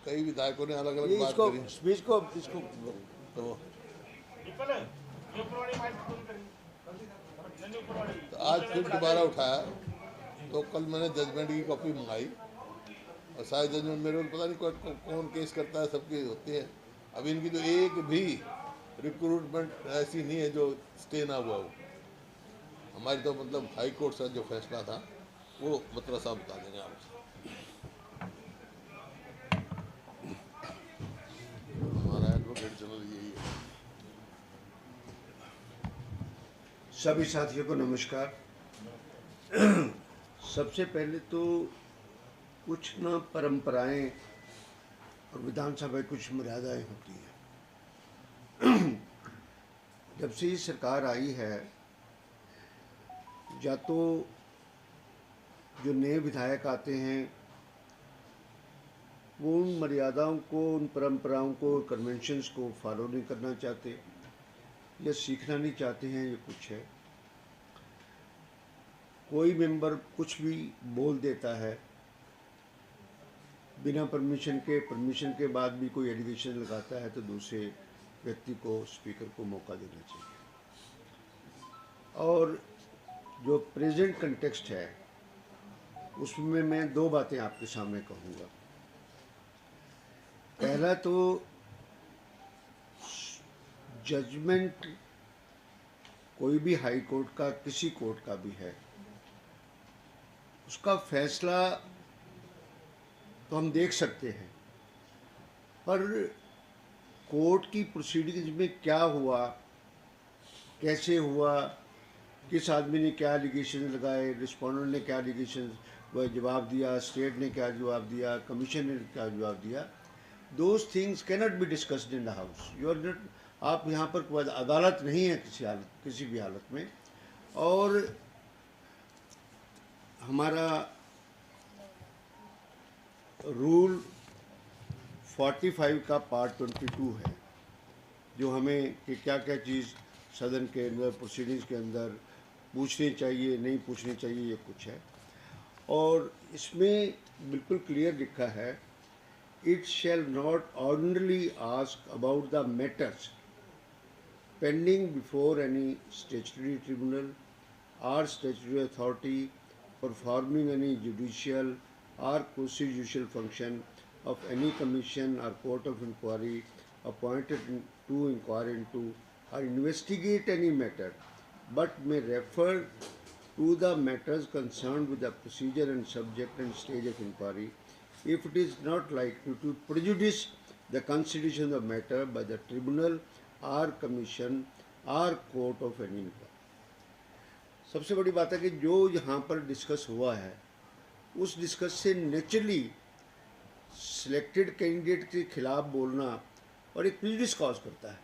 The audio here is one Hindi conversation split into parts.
कई विधायकों ने अलग अलग बात करी। स्पीच को इसको तो आज फिर दोबारा उठाया, तो कल मैंने जजमेंट की कॉपी मंगाई और सारे जजमेंट मेरे को पता नहीं कौन केस करता है, सबके होते हैं। अभी इनकी तो एक भी रिक्रूटमेंट ऐसी नहीं है जो स्टे ना हुआ हो। हमारी तो मतलब हाई कोर्ट का जो फैसला था वो मतलब साहब बता देंगे आपको। हमारा एडवोकेट जनरल यही है। सभी साथियों को नमस्कार। सबसे पहले तो कुछ ना परंपराएं और विधानसभा की कुछ मर्यादाएं होती हैं। जब से ये सरकार आई है, या तो जो नए विधायक आते हैं वो उन मर्यादाओं को, उन परंपराओं को, कन्वेंशंस को फॉलो नहीं करना चाहते या सीखना नहीं चाहते हैं, ये कुछ है। कोई मेंबर कुछ भी बोल देता है बिना परमिशन के बाद भी कोई एलिगेशन लगाता है तो दूसरे व्यक्ति को, स्पीकर को मौका देना चाहिए। और जो प्रेजेंट कंटेक्स्ट है उसमें मैं दो बातें आपके सामने कहूँगा। पहला तो जजमेंट कोई भी हाई कोर्ट का, किसी कोर्ट का भी है, उसका फैसला तो हम देख सकते हैं, पर कोर्ट की प्रोसीडिंग्स में क्या हुआ, कैसे हुआ, किस आदमी ने क्या एलिगेशन लगाए, रिस्पोंडेंट ने क्या एलिगेशन जवाब दिया, स्टेट ने क्या जवाब दिया, कमीशन ने क्या जवाब दिया, those things cannot be discussed in the house. You are not, आप यहाँ पर अदालत नहीं है किसी भी हालत में। और हमारा रूल 45 का पार्ट 22 है जो हमें कि क्या क्या चीज़ सदन के अंदर, प्रोसीडिंग्स के अंदर पूछनी चाहिए, नहीं पूछनी चाहिए, ये कुछ है। और इसमें बिल्कुल क्लियर लिखा है, it shall not ordinarily ask about the matters pending before any statutory tribunal or statutory authority performing any judicial or quasi-judicial function of any commission or court of inquiry appointed to inquire into or investigate any matter, but may refer to the matters concerned with the procedure and subject and stage of inquiry if it is not likely to prejudice the consideration of the matter by the tribunal or commission or court of any inquiry। सबसे बड़ी बात है कि जो यहाँ पर डिस्कस हुआ है उस डिस्कस से नेचुरली सिलेक्टेड कैंडिडेट के खिलाफ बोलना और एक प्रेजुडिस कॉज करता है।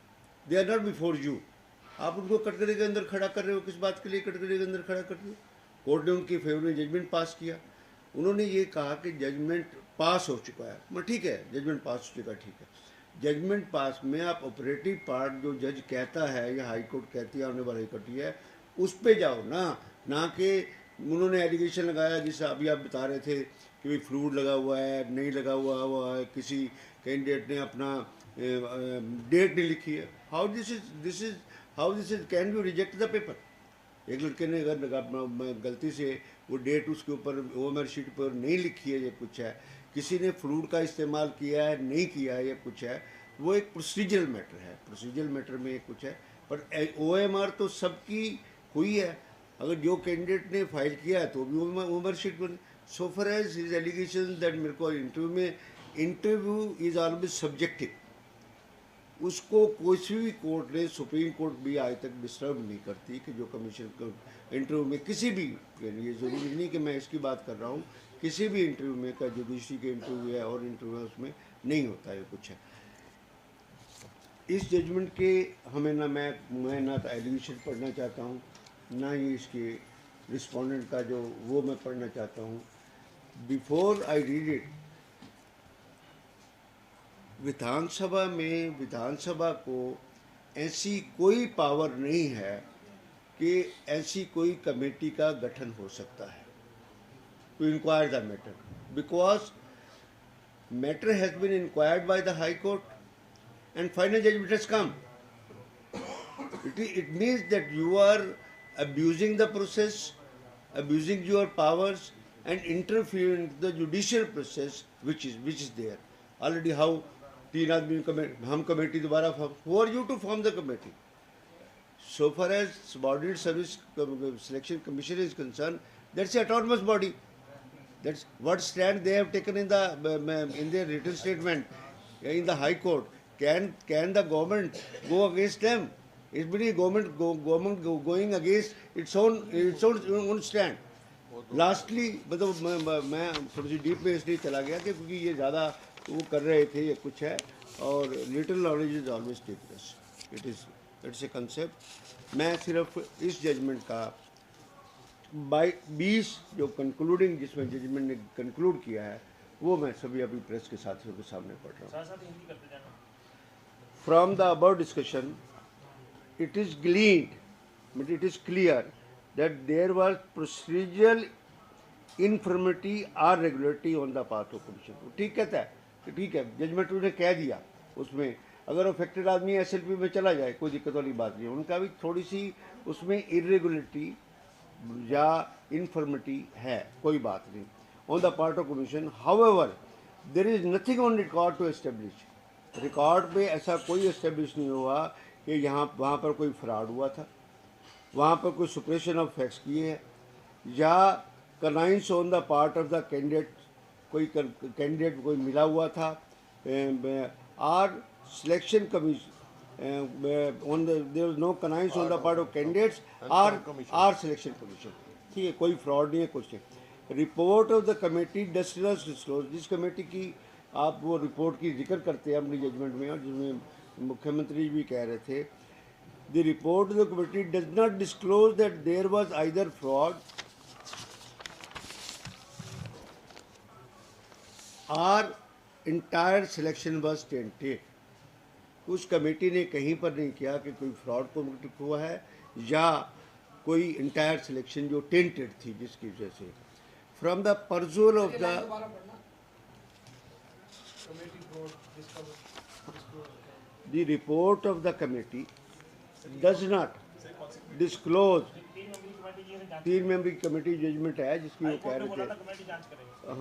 They are not before you, आप उनको कटघरे के अंदर खड़ा कर रहे हो। किस बात के लिए कटघरे के अंदर खड़ा कर रहे हो? कोर्ट ने उनके फेवर में जजमेंट पास किया, उन्होंने ये कहा कि जजमेंट पास हो चुका है। मैं ठीक है, जजमेंट पास हो चुका, ठीक है। जजमेंट पास में आप ऑपरेटिव पार्ट जो जज कहता है या हाई कोर्ट कहती है, ऑनरेबल हाई कोर्ट है, उस पर जाओ ना कि उन्होंने एलिगेशन लगाया जिससे अभी आप बता रहे थे कि भाई फ्लूड लगा हुआ है, नहीं लगा हुआ है, किसी कैंडिडेट ने अपना डेट नहीं लिखी है। How this is can you reject the paper? एक लड़के ने अगर गलती से वो डेट उसके ऊपर ओएमआर शीट पर नहीं लिखी है, ये कुछ है, किसी ने फ्लूड का इस्तेमाल किया है, नहीं किया है, ये कुछ है, वो एक प्रोसीजरल मैटर है। प्रोसीजरल मैटर में कुछ है, पर ओएमआर तो सबकी हुई है। अगर जो कैंडिडेट ने फाइल किया है तो भी ओएमआर शीट पर। So for as his allegation that मेरे को इंटरव्यू इज ऑलवेज सब्जेक्टिव, उसको कोई भी कोर्ट ने, सुप्रीम कोर्ट भी आज तक डिस्टर्ब नहीं करती कि जो कमीशन इंटरव्यू में किसी भी, ये ज़रूरी नहीं कि मैं इसकी बात कर रहा हूँ, किसी भी इंटरव्यू में का जुडिशरी के इंटरव्यू है और इंटरव्यू उसमें नहीं होता है, कुछ है। इस जजमेंट के हमें मैं ना तो एलिगेशन पढ़ना चाहता हूँ, ना ही इसके रिस्पोंडेंट का जो वो मैं पढ़ना चाहता हूँ। बिफोर आई रीड इट, विधानसभा को ऐसी कोई पावर नहीं है कि ऐसी कोई कमेटी का गठन हो सकता है to inquire the matter, because matter has been inquired by the High Court and final judgment has come. It means that you are abusing the process, abusing your powers and interfering in the judicial process which is there. Already how तीन आदमी हम कमेटी दोबारा form. Who are you to form the committee? So far as Subordinate Service Selection Commission is concerned, that's an autonomous body. That's what stand they have taken in their written statement in the High Court. Can the government go against them? Is the government going against its own stand? Lastly, मतलब मैं थोड़ी सी डीप में इसलिए चला गया कि क्योंकि ये ज़्यादा वो कर रहे थे ये कुछ है और little knowledge is always tactless. It's a concept. मैं सिर्फ इस जजमेंट का 20 जो कंक्लूडिंग जिसमें जजमेंट ने कंक्लूड किया है वो मैं सभी अभी प्रेस के साथियों के सामने पढ़ रहा हूँ. From the above discussion it is gleaned, but it is clear that there was procedural infirmity or regularity on the part of commission. ठीक कहता है कि ठीक है जजमेंट उन्होंने कह दिया उसमें अगर अफेक्टेड आदमी एसएलपी में चला जाए कोई दिक्कत वाली बात नहीं. उनका भी थोड़ी सी उसमें इरेगुलरिटी या इन्फर्मिटी है कोई बात नहीं on the part of commission. However there is nothing on record to establish. Record पे ऐसा कोई एस्टेब्लिश नहीं हुआ कि यहाँ वहाँ पर कोई फ्रॉड हुआ था, वहाँ पर कोई सुप्रेशन ऑफ फैक्ट्स किए हैं या connivance on the part of the candidate कोई कैंडिडेट कोई मिला हुआ था or selection commission on there was no connivance on the part of candidates or selection commission. ठीक है कोई फ्रॉड नहीं है कुछ नहीं. Report of the committee does not disclose. जिस कमेटी की आप वो रिपोर्ट की जिक्र करते हैं अपनी जजमेंट में और जिसमें मुख्यमंत्री भी कह रहे थे the report of the committee does not disclose that there was either fraud और इंटायर सिलेक्शन वाज टेंटेड. उस कमेटी ने कहीं पर नहीं किया कि कोई फ्रॉड कमिट हुआ है या कोई इंटायर सिलेक्शन जो टेंटेड थी जिसकी वजह से. From the perusal of the the report of the committee does not disclose. 3 मेंबरी कमेटी जजमेंट है जिसकी वो कह रहे थे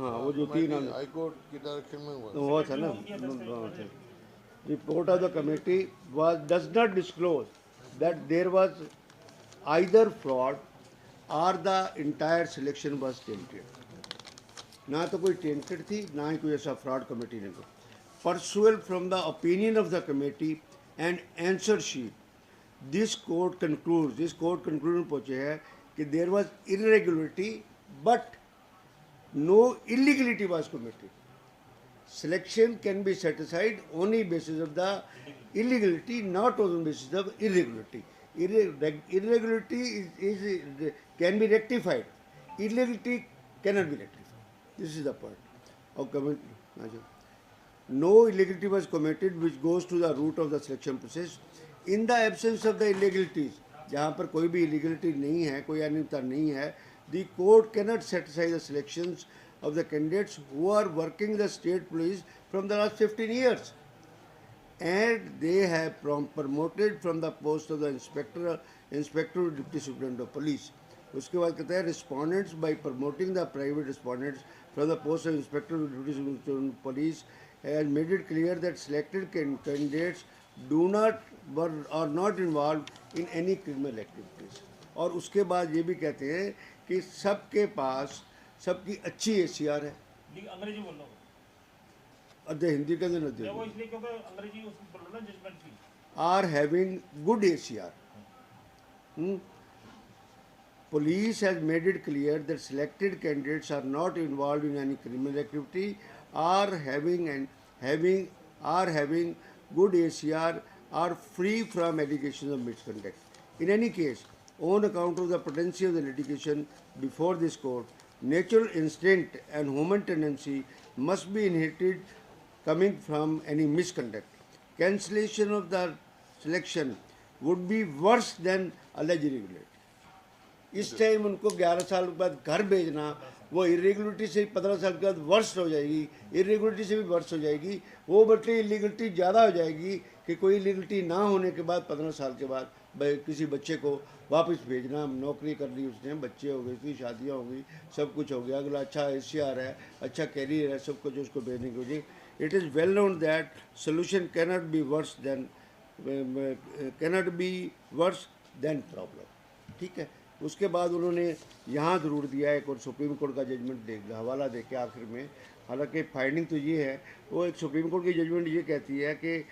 हाँ वो जो 3 हाई कोर्ट की डायरेक्शन में हुआ था ना. Report of the committee was does not disclose that there was either fraud or the entire selection was tainted. ना तो कोई टेंटेड थी ना ही कोई ऐसा फ्रॉड कमेटी ने. Pursuant from the opinion of the committee and answer sheet, this court concludes पहुँचे है कि there was irregularity but no illegality was committed. Selection can be set aside only basis of the illegality, not on the basis of irregularity. Irregularity can be rectified. Illegality cannot be rectified. This is the point of committee. No illegality was committed which goes to the root of the selection process. In the absence of the illegalities, जहाँ पर कोई भी illegality नहीं है, कोई अनियमितता नहीं है, the court cannot set aside the selections of the candidates who are working the state police from the last 15 years, and they have promoted from the post of the inspector to deputy superintendent of police. उसके बाद कहता है respondents by promoting the private respondents from the post of inspector to deputy superintendent of police has made it clear that selected candidates are not involved in any criminal activities. और उसके बाद ये भी कहते हैं कि सबके पास सबकी अच्छी ACR है. अंग्रेजी बोल रहा हूँ. अरे हिंदी के अंदर नहीं वो इसलिए क्योंकि अंग्रेजी उसमें बोल रहा है जजमेंट की. Are having good ACR. Police has made it clear that selected candidates are not involved in any criminal activity, are having good ACR, are free from allegations of misconduct. In any case, on account of the potency of the litigation before this court, natural instinct and human tendency must be inherited coming from any misconduct. Cancellation of the selection would be worse than alleged irregularity. इस टाइम उनको 11 साल के बाद घर भेजना वो इरेगुलरिटी से 15 साल के बाद वर्स्ट हो जाएगी, इरेगुलरिटी से भी वर्स्ट हो जाएगी, वो बल्कि इलीगलिटी ज़्यादा हो जाएगी कि कोई इलीगलिटी ना होने के बाद 15 साल के बाद किसी बच्चे को वापस भेजना, नौकरी कर ली उसने, बच्चे हो गए, उसकी शादियाँ हो गई, सब कुछ हो गया, अगला अच्छा ACR है, अच्छा कैरियर है, सब कुछ उसको भेजने की वजह। It is well known that solution cannot be worse than problem. ठीक है, उसके बाद उन्होंने यहाँ ज़रूर दिया एक और सुप्रीम कोर्ट का जजमेंट हवाला दे के आखिर में, हालांकि फाइंडिंग तो ये है, वो एक सुप्रीम कोर्ट की जजमेंट ये कहती है कि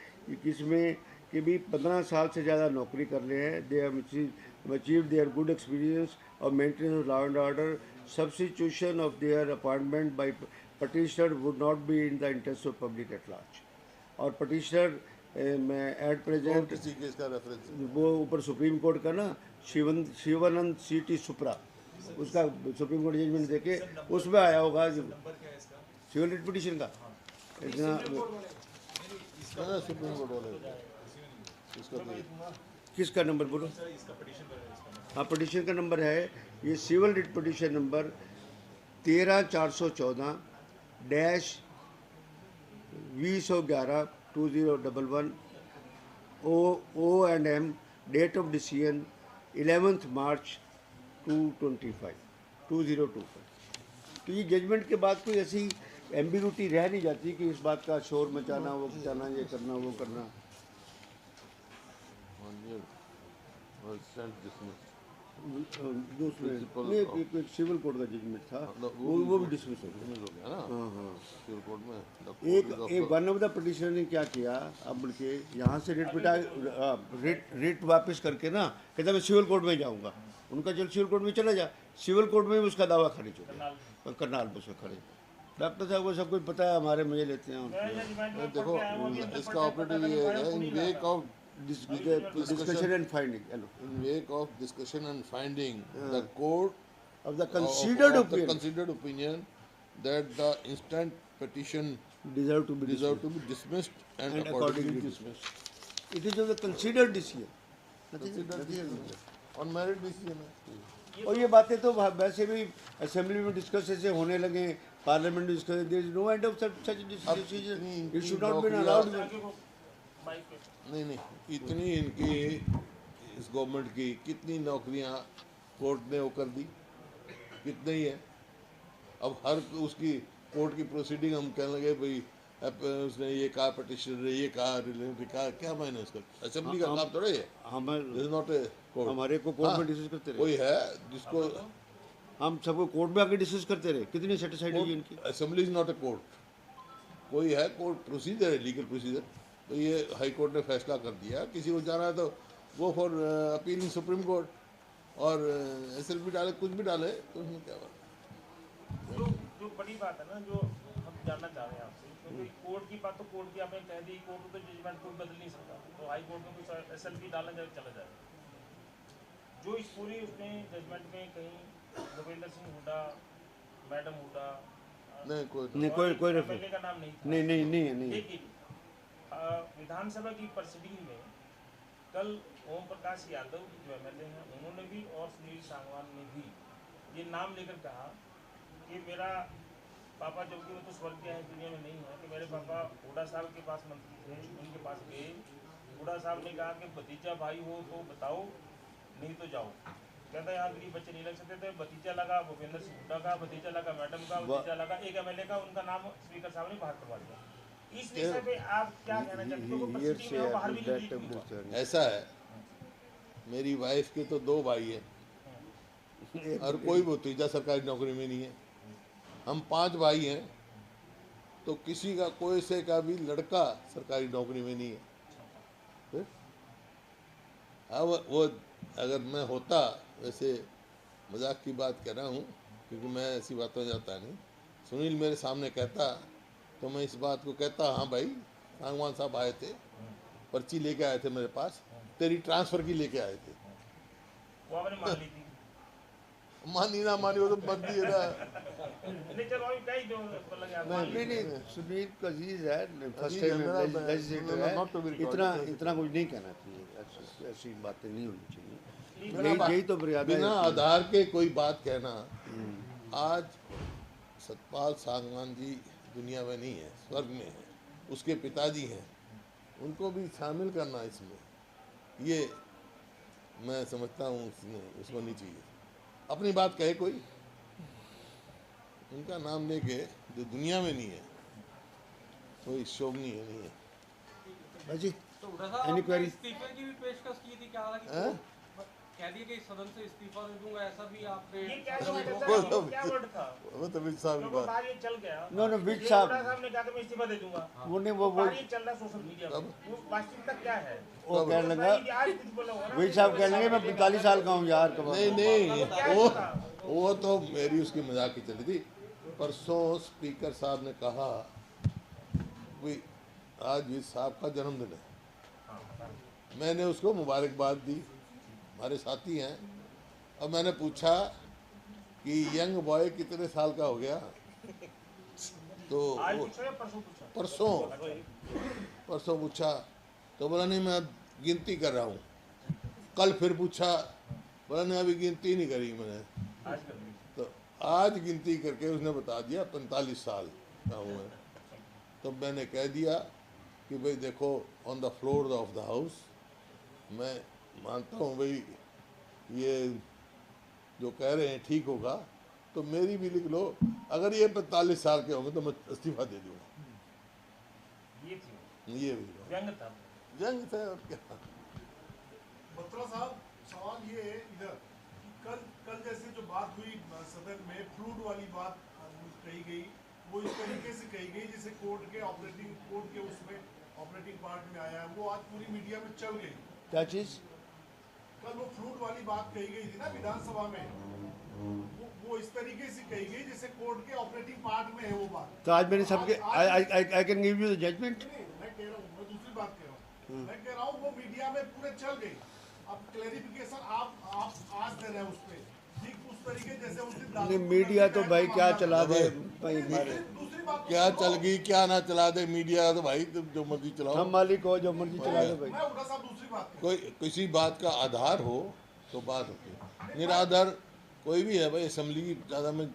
किसमें कि भी 15 साल से ज़्यादा नौकरी कर रहे हैं, they achieve their good experience और maintenance of law and order, substitution of their appointment by petitioner would not be in the interest of public at large. और पटिशनर एट प्रेजेंट किसी केस का रेफरेंस वो ऊपर सुप्रीम कोर्ट का ना शिवानंद CT सुप्रा, उसका सुप्रीम कोर्ट जजमेंट देके उसमें आया होगा सिविल रिट पिटीशन का इतना। सुप्रीम कोर्ट वाले इसका तो किसका नंबर बोलो? हाँ, पिटीशन का नंबर है ये civil writ petition number 13/414/2011/2011 O&M, date of decision 11 March 2025। तो ये जजमेंट के बाद कोई ऐसी एम्बिग्यूटी रह नहीं जाती कि इस बात का शोर मचाना, वो मचाना, ये करना, वो करना। एक सिविल कोर्ट का जजमेंट था, वो भी डिसमिस हो गया। ना हाँ हाँ। सिविल कोर्ट में एक वन ऑफ द पिटिशनर ने क्या किया, अब बल्कि यहाँ से रिट वापस करके ना कहता मैं सिविल कोर्ट में जाऊँगा। उनका चल सिविल कोर्ट में चला जा, सिविल कोर्ट में भी उसका दावा खारिज हो गया, करनाल में उसका खारिज। डॉक्टर साहब को सब कुछ पता है, हमारे मजे लेते हैं। देखो इसका ऑपरेटिव ये है, in wake of discussion and finding, in wake of discussion and finding, the court of the considered the opinion considered opinion that the instant petition deserve to be dismissed and And accordingly accordingly dismissed. it is of the considered decision। Considered decision. On merit decision है। और ये बातें तो वैसे भी असेंबली में डिस्कस ऐसे होने लगे, पार्लियामेंट में discuss, there is no end of such decision, it should not been allowed. नहीं इतनी इनकी इस गवर्नमेंट की कितनी नौकरियां कोर्ट ने वो कर दी, कितने ही है। अब हर उसकी कोर्ट की प्रोसीडिंग हम कहने लगे भाई उसने ये कहा, पटिशनर ने ये कहा, रिलेटिव कहा, क्या मायने उसका? असेंबली का काम थोड़ा है, नॉट ए कोर्ट। हमारे को कोर्ट में डिस्कस करते रहे, कोई है जिसको हम सबको कोर्ट में आके डिस्कस करते रहे, कितनी सेटिस्फाइड है इनकी। Assembly is not a court, कोई है कोर्ट प्रोसीजर है, लीगल प्रोसीजर। तो ये हाई कोर्ट ने फैसला कर दिया, किसी को जाना है तो go for appeal in supreme court, और SLP डाले, कुछ भी डाले तो उसमें क्या बात। जो बड़ी बात है ना, जो हम जानना चाह रहे हैं आपसे, क्योंकि कोर्ट की बात तो कोर्ट की आपने कह दी, कोर्ट तो जजमेंट कोर्ट बदल नहीं सकता, तो हाई कोर्ट में कुछ SLP डाला जाए चला जाए। जो इस पूरी उसमें जजमेंट में कहीं भूपेंद्र सिंह हुड्डा, मैडम हुड्डा, नहीं कोई कोई MLA का नाम नहीं था। नहीं। लेकिन विधानसभा की प्रोसीडिंग में कल ओम प्रकाश यादव जो MLA हैं, उन्होंने भी और सुनील सांगवान ने भी ये नाम लेकर कहा कि मेरा पापा, जबकि वो तो स्वर्ग गया है, दुनिया में नहीं है, कि मेरे पापा हुड्डा साहब के पास मंत्री थे, उनके पास गए, हुड्डा साहब ने कहा कि भतीजा भाई हो तो बताओ, नहीं तो जाओ। कहता यहाँ गरीब बच्चे नहीं लग सकते थे, भतीजा लगा भूपेंद्र सिंह हुड्डा का, भतीजा लगा मैडम का, भतीजा लगा एक MLA का, उनका नाम स्पीकर साहब ने बाहर करवा दिया। इस विषय पे आप क्या कहना चाहते हैं? बाहर भी नहीं। ऐसा है, मेरी वाइफ के तो 2 भाई हैं और कोई भतीजा सरकारी नौकरी में नहीं है। हम 5 भाई हैं, तो किसी का कोई से का भी लड़का सरकारी नौकरी में नहीं है। अब वो अगर मैं होता, वैसे मजाक की बात कह रहा हूँ क्योंकि मैं ऐसी बातों जाता नहीं, सुनील मेरे सामने कहता तो मैं इस बात को कहता, हाँ भाई सांगवान साहब आए थे, पर्ची लेके आए थे मेरे पास, तेरी ट्रांसफर की लेके आए थे, वो आपने मान ली थी। मानी ना मानी वो तो मर्जी है ना। नहीं चलो अभी कहीं जो नहीं सुनील का अजीज है, फर्स्ट टाइम लेजिस्लेटर है, इतना कुछ नहीं कहना चाहिए, ऐसी बातें नहीं होनी चाहिए। यही तो मर्यादा बिना आधार के कोई बात कहना। आज सतपाल सांगवान जी दुनिया में नहीं है, स्वर्ग में है, उसके पिताजी हैं, उनको भी शामिल करना इसमें, ये मैं समझता हूँ उसको नहीं चाहिए। अपनी बात कहे कोई, उनका नाम लेके जो दुनिया में नहीं है कोई शोभनीय नहीं है। बाजी तो उड़ा साहब Any आपने query? इस्तीफे की भी पेशकश की थी क्या? हालांकि हैं? कह दिया कि सदन से इस्तीफा दे दूंगा, ऐसा भी आपने ये क्या सदन में वर्ड मौका था? क्या वर्ड था? वो तो विज साहब की क्योंकि बात। बाहर ये चल गया। नो नो विज ये साहब बड़ा साहब ने कहा कि मैं इस्तीफा दे दूंगा। वो नहीं वो बाहर ये चल रहा सोशल मीडिया पे। कब? वो वास्तविकता क्या है? वो कहने लगा आज कुछ बोला होगा ना। विज साहब कहने लगे मैं 45 साल का हूँ यार कब नहीं नहीं, वो तो मेरी उसकी मजाक ही चली थी। परसों स्पीकर साहब ने कहा कि आज विज साहब का जन्मदिन है, मैंने उसको मुबारकबाद दी, हमारे साथी हैं, और मैंने पूछा कि यंग बॉय कितने साल का हो गया, तो आज वो पूछा या परसों पूछा? परसों पूछा तो बोला नहीं मैं गिनती कर रहा हूँ। कल फिर पूछा, बोला नहीं अभी गिनती नहीं करी मैंने। आज कर ली। तो आज गिनती करके उसने बता दिया 45 साल का हूँ मैं। तो मैंने कह दिया कि भाई देखो on the floor of the house, मैं मानता हूँ भाई ये जो कह रहे हैं ठीक होगा, तो मेरी भी लिख लो, अगर ये 45 साल के होंगे तो मैं इस्तीफा दे दूँगा। ये थी ये भी व्यंग था। जंग थे और क्या। बत्रा साहब, सवाल ये है इधर कि कल जैसे जो बात हुई सदन में, फ्लूड वाली बात कही गई, वो इस तरीके से कही गई जैसे कोर्ट के उसमें ऑपरेटिंग पार्ट में आया है, वो आज पूरी मीडिया में चल गई। क्या चीज़? कल वो फ्लूड वाली बात कही गई थी ना विधानसभा में, वो इस तरीके से कही गई जैसे कोर्ट के ऑपरेटिंग पार्ट में है वो बात। तो आज मैंने सबके I can give you the judgment. नहीं, मैं कह रहा हूँ, मैं दूसरी बात कह रहा हूँ, मैं कह रहा हूँ वो मीडिया में पूरे चल गई। अब क्लेरिफिकेशन आप आज दे रहे हैं उस पर, ठीक उस तरीके जैसे उस दिन नहीं मीडिया तो भाई क्या चला दे भाई दूसरी बात क्या चल गई क्या ना चला दे मीडिया, तो भाई तुम जो मर्जी चलाओ। हम मालिक हो जो मर्जी चला दे भाई। मैं उड़ा साहब दूसरी बात कोई किसी बात का आधार हो तो बात होती है, निराधार कोई भी है भाई। असेंबली की ज़्यादा मैं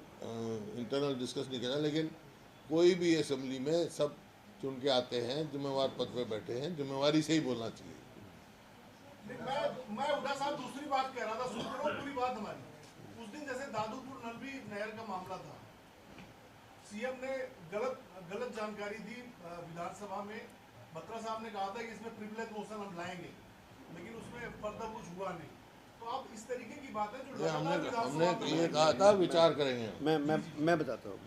इंटरनल डिस्कस नहीं करना, लेकिन कोई भी असेंबली में सब चुन के आते हैं, जिम्मेवार पद पे बैठे हैं, जिम्मेवारी से ही बोलना चाहिए। मैं उड़ा साहब दूसरी बात कह रहा था, सुन करो पूरी बात हमारी। उस दिन जैसे दादूपुर नलवी नहर का मामला था, सीएम ने गलत जानकारी दी विधानसभा में। बत्रा साहब ने कहा था कि इसमें प्रिविलेज मोशन हम लाएंगे, लेकिन उसमें फर्दर कुछ हुआ नहीं। तो आप इस तरीके की बात है जो ये हमने विधानसभा में ये कहा था विचार करेंगे। मैं बताता हूँ।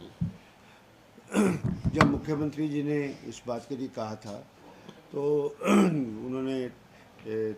जब मुख्यमंत्री जी ने इस बात के लिए कहा था तो उन्होंने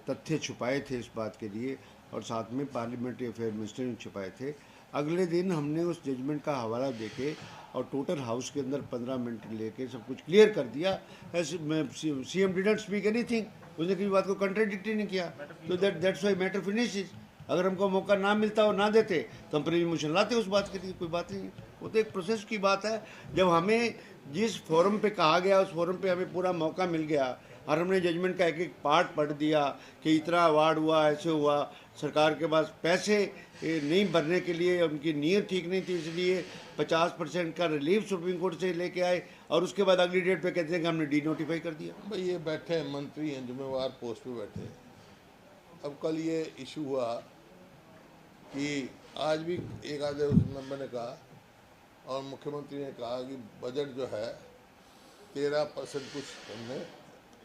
तथ्य छुपाए थे इस बात के लिए, और साथ में पार्लियामेंट्री अफेयर मिनिस्टर ने छुपाए थे। अगले दिन हमने उस जजमेंट का हवाला देके और टोटल हाउस के अंदर 15 मिनट लेके सब कुछ क्लियर कर दिया। सीएम डिडंट स्पीक एनीथिंग, उसने किसी बात को कंट्राडिक्ट ही नहीं किया। तो दैट्स व्हाई मैटर फिनिशेस। अगर हमको मौका ना मिलता और ना देते तो हम प्रेजेंटेशन लाते उस बात के लिए, कोई बात नहीं। वो तो एक प्रोसेस की बात है। जब हमें जिस फोरम पे कहा गया उस फोरम पे हमें पूरा मौका मिल गया और हमने जजमेंट का एक एक पार्ट पढ़ दिया कि इतना अवार्ड हुआ, ऐसे हुआ, सरकार के पास पैसे नहीं भरने के लिए उनकी नीयत ठीक नहीं थी, इसलिए 50% का रिलीफ सुप्रीम कोर्ट से लेके आए, और उसके बाद अगली डेट पे कहते हैं कि हमने डी नोटिफाई कर दिया। भाई ये बैठे हैं मंत्री हैं, जिम्मेवार पोस्ट पे बैठे हैं। अब कल ये इशू हुआ कि आज भी एक आधे उस मेंबर ने कहा और मुख्यमंत्री ने कहा कि बजट जो है 13% कुछ हमने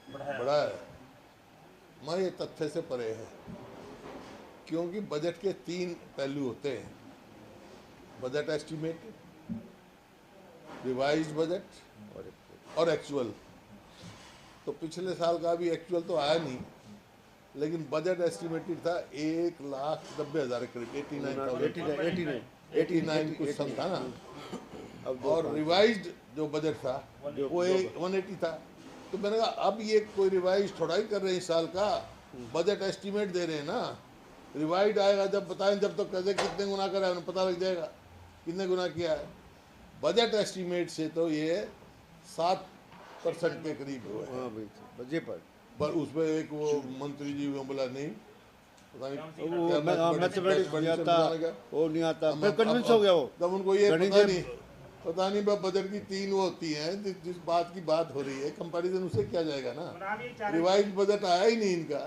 बढ़ाया है। मैं ये तथ्य से परे है, क्योंकि बजट के 3 पहलू होते हैं, बजट एस्टिमेट, रिवाइज्ड बजट और एक्चुअल। तो पिछले साल का भी एक्चुअल तो आया नहीं, लेकिन बजट एस्टिमेटेड था 1,90,000 करीब, 89 कुछ सम था ना। और रिवाइज्ड जो बजट था वो 180 था। तो मैंने कहा अब ये कोई रिवाइज थोड़ा ही कर रहे हैं इस साल का, बजट एस्टिमेट दे रहे हैं ना। रिवाइड आएगा जब बताएं, जब तक कैसे कितने गुना करा है उन्हें पता लग जाएगा कितने गुना किया है। बजट एस्टिमेट से तो ये 7% के करीब हुआ है। हाँ भाई बजट पर उसमें एक वो मंत्री जी वो बोला नहीं, पता नहीं वो क्या मैथमेटिक्स नहीं आता, वो नहीं आता, मैं कन्विंस हो गया वो तब उनको ये गणित पता नहीं, पता नहीं बजट की 3 वो होती हैं जिस बात की बात हो रही है, कंपैरिजन उससे किया जाएगा ना। और आप ये चाह रहे रिवाइज बजट आया ही नहीं इनका,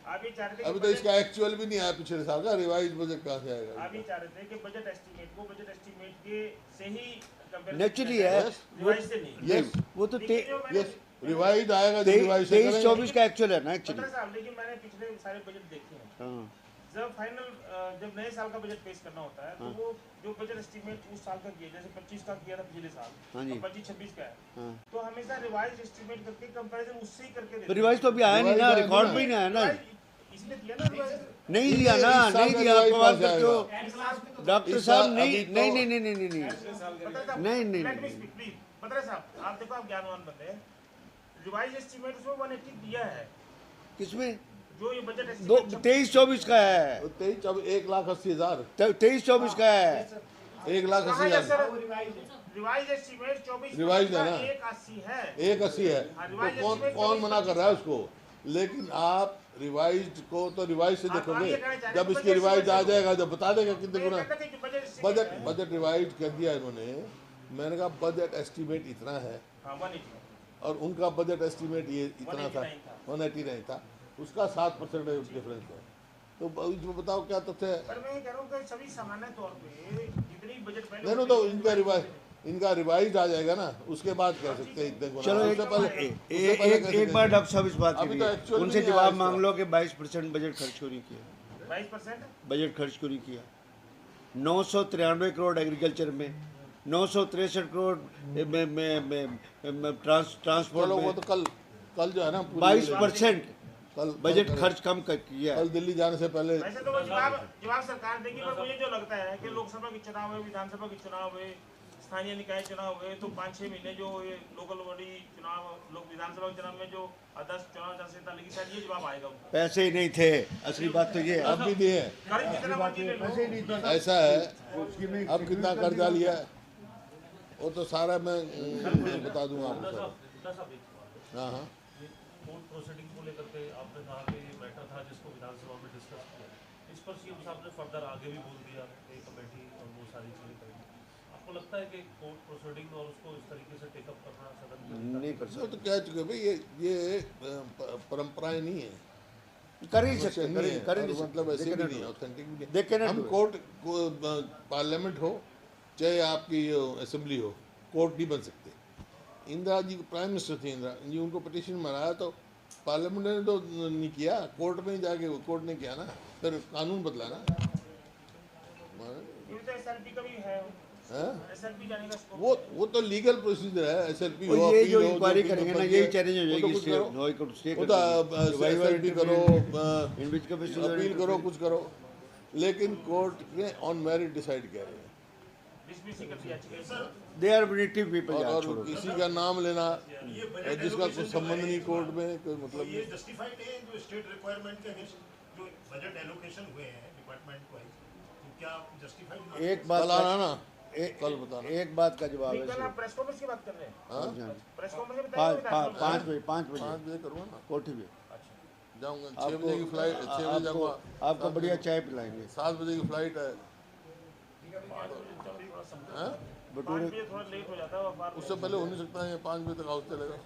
आप ये चाह रहे थे अभी कि तो बजट- इसका एक्चुअल भी नहीं आया पिछले साल का, रिवाइज बजट कहाँ से आएगा? आप ये चाह रहे थे कि बजट एस्टीमेट को बजट एस्टीमेट के से ही कंपेयर नेचुरली है रिवाइज से नहीं। यस वो तो लेकिन जो मैंने- यस, रिवाइज आएगा जो रिवाइज से 23-24 का एक्चुअल है ना एक्चुअली। पता साहब, लेकिन मैंने पिछले सारे बजट देखे हैं। हाँ जब फाइनल जब नए साल का बजट पेश करना होता है तो वो जो बजट एस्टीमेट उस साल का किया, जैसे 25 का किया था पिछले साल, हाँ जी। 25-26 का है, हाँ, तो हमेशा रिवाइज एस्टीमेट करके कंपैरिजन उससे ही करके तो देते रिवाइज तो अभी आया नहीं ना, रिवाइज रिकॉर्ड आया में ही नहीं आया ना। इसलिए दिया ना रिवाइज। नहीं दिया ना, इस साल नहीं का दिया, आप रिवाइज सवाल कहाँ से करते हो आएगा? डॉक्टर इस साहब। साल नहीं अभी तो- नहीं नहीं नहीं नहीं नहीं नहीं Let me नहीं speak, please. पत्र साहब, आप देखो, आप ज्ञानवान बंदे हैं। रिवाइज एस्टीमेट उसमें 180 दिया है, किसमें? जो ये बजट दो एस्टीमेट 23-24 का है, 23-24 23-24 का है। 1,80,000 रिवाइज एस्टीमेट 24 रिवाइज है ना? 180 है। 1,80 है, हाँ, तो रिवाइज कौन एस्टीमेट कौन 24 मना कर रहा है उसको? लेकिन आप रिवाइज को तो रिवाइज से आप देखोगे, आगे कहना चाह रहे जब हैं इसकी बजट रिवाइज आ एस्टीमेट जाएगा जब बता देगा कितने मैं गुना। कहता था कि बजट एस्टीमेट बजट है। बजट रिवाइज कर दिया इन्होंने, मैंने कहा बजट एस्टीमेट इतना है हाँ, 180 और उनका बजट एस्टीमेट ये इतना था, 189 था। 189 था, उसका 7% डिफरेंस है। तो इसमें बताओ क्या तथ्य है? पर मैं ये कह रहा हूँ कि सभी सामान्य तौर पे जितनी बजट पहले नहीं तो इनका रिवाइज आ जाएगा ना, उसके बाद कह सकते हैं इतने गुना। चलो उससे पहले एक बार डॉक्टर साहब इस बात के अभी तो लिए actual उनसे भी नहीं जवाब आया मांग लो कि 22% बजट खर्च क्यों नहीं किया, 22%। बजट खर्च क्यों नहीं किया। 993 करोड़ एग्रीकल्चर में, 963 करोड़ ट्रांसपोर्ट चलो वो में, तो कल जो है ना 22% कल बजट खर्च कम किया है। कल दिल्ली जाने से पहले वैसे तो वो जवाब सरकार देगी, पर मुझे जो लगता है कि लोकसभा के चुनाव है, विधानसभा के चुनाव है, स्थानीय निकाय चुनाव है, तो 5-6 महीने जो ये लोकल बॉडी चुनाव, लोक विधानसभा के चुनाव में जो आदर्श चुनाव आचार संहिता लगी, शायद ये जवाब आएगा उनको। पैसे ही नहीं थे, असली बात तो ये है। अब भी दिए हैं। कर्ज कितना मर्जी ले लो। ऐसा है, अब कितना कर्जा लिया है वो तो सारा मैं बता दूंगा आपको सब। हाँ हाँ, कोर्ट प्रोसीडिंग को लेकर के आपने कहा कि ये मैटर था जिसको विधानसभा में डिस्कस किया, इस पर सीएम साहब ने फर्दर आगे भी बोल दिया कि कमेटी और वो सारी चीजें करेंगे। आपको लगता है कि कोर्ट प्रोसीडिंग और उसको इस तरीके से टेकअप करना सदन में नहीं कर वो तो सकते, कह चुके भाई, ये परंपराएं नहीं है, कर ही सकते, नहीं है, कर ही और नहीं मतलब ऐसे भी नहीं है, सकते। ऑथेंटिक भी They नहीं cannot है। हम do it. कोर्ट पार्लियामेंट हो चाहे आपकी असेंबली हो, कोर्ट नहीं बन सकते। इंदिरा जी प्राइम मिनिस्टर थी, इंदिरा जी, उनको पिटीशन बनाया तो पार्लियामेंट ने तो नहीं किया, कोर्ट में ही जाके कोर्ट ने किया ना, फिर कानून बदला ना। ये तो एसएलपी का भी है, हैं? एसएलपी जाने का स्कोप वो तो लीगल प्रोसीजर है, एसएलपी हो, ये जो अपील हो, इंक्वायरी जो करेंगे ना, बन यही जाए, चैलेंज हो वो तो जाएगी, कुछ करो। हाई कोर्ट स्टे वो तो एसएलपी करो, इन विच अपील करो, कुछ करो, लेकिन कोर्ट ने ऑन मेरिट डिसाइड किया है। डिसमिस ही कर दिया चाहिए। दे आर नेटिव पीपल यार, और छोड़ो। किसी का नाम लेना जिसका कोई संबंध नहीं कोर्ट में, कोई मतलब ये नहीं। जस्टिफाइड है जो स्टेट रिक्वायरमेंट के अगेंस्ट जो बजट एलोकेशन हुए हैं डिपार्टमेंट वाइज, तो क्या जस्टिफाइड एक बात कल आना का- ना, ए- कल बताना। एक बात का जवाब कल है आप प्रेस कॉन्फ्रेंस की बात कर रहे हैं? हाँ, प्रेस कॉन्फ्रेंस में बताइए विधानसभा में। 5 बजे 5 बजे करूँगा ना, कोठी में जाऊँगा 6 बजे की फ्लाइट, 6 बजे जाऊँगा, आपको बढ़िया चाय पिलाएंगे, 7 बजे की फ्लाइट है। हाँ? 5 बजे थोड़ा लेट हो जाता है, और बार उससे पहले हो नहीं सकता है, 5 बजे तक हाउस चलेगा।